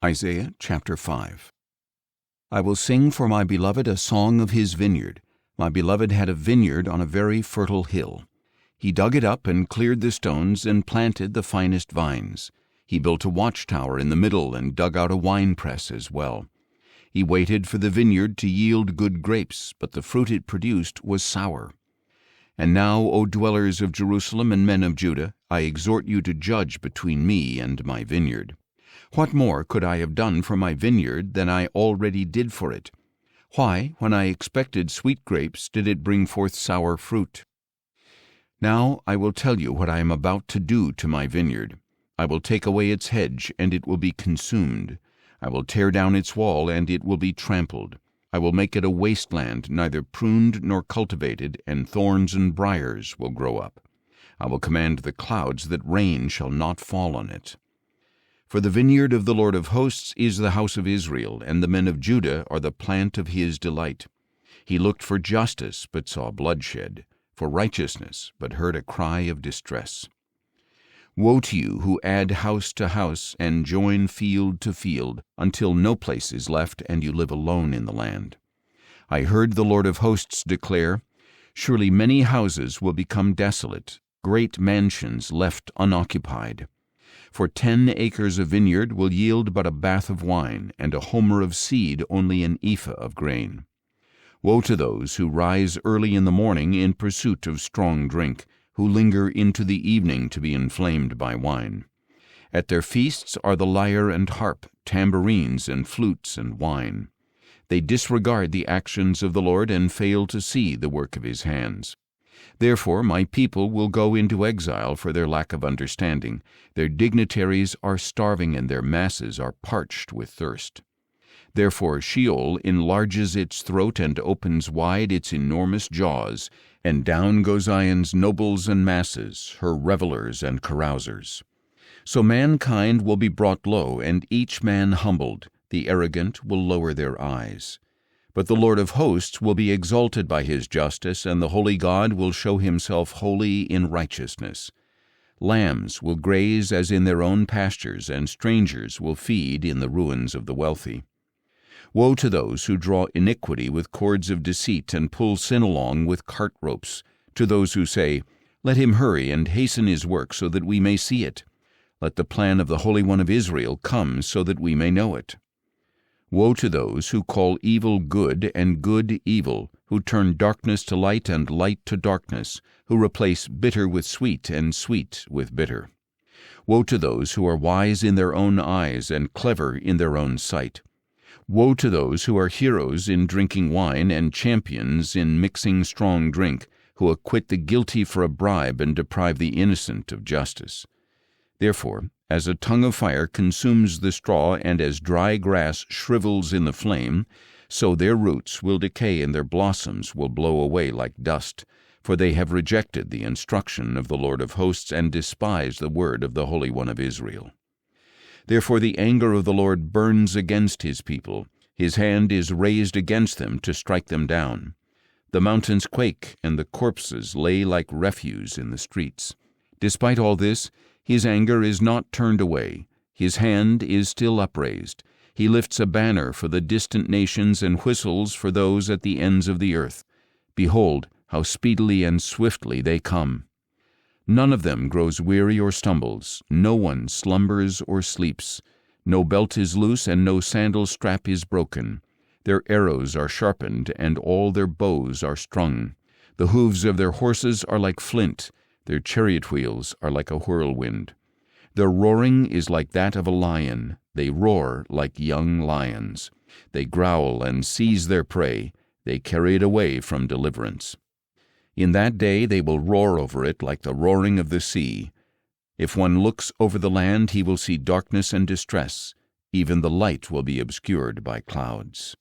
Isaiah chapter 5. I will sing for my beloved a song of his vineyard. My beloved had a vineyard on a very fertile hill. He dug it up and cleared the stones and planted the finest vines. He built a watchtower in the middle and dug out a winepress as well. He waited for the vineyard to yield good grapes, but the fruit it produced was sour. And now, O dwellers of Jerusalem and men of Judah, I exhort you to judge between me and my vineyard. What more could I have done for my vineyard than I already did for it? Why, when I expected sweet grapes, did it bring forth sour fruit? Now I will tell you what I am about to do to my vineyard. I will take away its hedge, and it will be consumed. I will tear down its wall, and it will be trampled. I will make it a wasteland, neither pruned nor cultivated, and thorns and briars will grow up. I will command the clouds that rain shall not fall on it. For the vineyard of the Lord of hosts is the house of Israel, and the men of Judah are the plant of his delight. He looked for justice, but saw bloodshed, for righteousness, but heard a cry of distress. Woe to you who add house to house and join field to field, until no place is left and you live alone in the land. I heard the Lord of hosts declare, surely many houses will become desolate, great mansions left unoccupied. For 10 acres of vineyard will yield but a bath of wine, and a homer of seed only an ephah of grain. Woe to those who rise early in the morning in pursuit of strong drink, who linger into the evening to be inflamed by wine. At their feasts are the lyre and harp, tambourines and flutes and wine. They disregard the actions of the Lord and fail to see the work of his hands. Therefore my people will go into exile for their lack of understanding. Their dignitaries are starving, and their masses are parched with thirst. Therefore Sheol enlarges its throat and opens wide its enormous jaws, and down go Zion's nobles and masses, her revelers and carousers. So mankind will be brought low, and each man humbled. The arrogant will lower their eyes. But the Lord of hosts will be exalted by his justice, and the holy God will show himself holy in righteousness. Lambs will graze as in their own pastures, and strangers will feed in the ruins of the wealthy. Woe to those who draw iniquity with cords of deceit and pull sin along with cart ropes, to those who say, let him hurry and hasten his work so that we may see it. Let the plan of the Holy One of Israel come so that we may know it. Woe to those who call evil good and good evil, who turn darkness to light and light to darkness, who replace bitter with sweet and sweet with bitter. Woe to those who are wise in their own eyes and clever in their own sight. Woe to those who are heroes in drinking wine and champions in mixing strong drink, who acquit the guilty for a bribe and deprive the innocent of justice. Therefore, as a tongue of fire consumes the straw, and as dry grass shrivels in the flame, so their roots will decay and their blossoms will blow away like dust, for they have rejected the instruction of the Lord of hosts and despised the word of the Holy One of Israel. Therefore the anger of the Lord burns against his people. His hand is raised against them to strike them down. The mountains quake, and the corpses lay like refuse in the streets. Despite all this, his anger is not turned away. His hand is still upraised. He lifts a banner for the distant nations and whistles for those at the ends of the earth. Behold, how speedily and swiftly they come. None of them grows weary or stumbles. No one slumbers or sleeps. No belt is loose, and no sandal strap is broken. Their arrows are sharpened, and all their bows are strung. The hooves of their horses are like flint. Their chariot wheels are like a whirlwind. Their roaring is like that of a lion. They roar like young lions. They growl and seize their prey. They carry it away from deliverance. In that day they will roar over it like the roaring of the sea. If one looks over the land, he will see darkness and distress. Even the light will be obscured by clouds.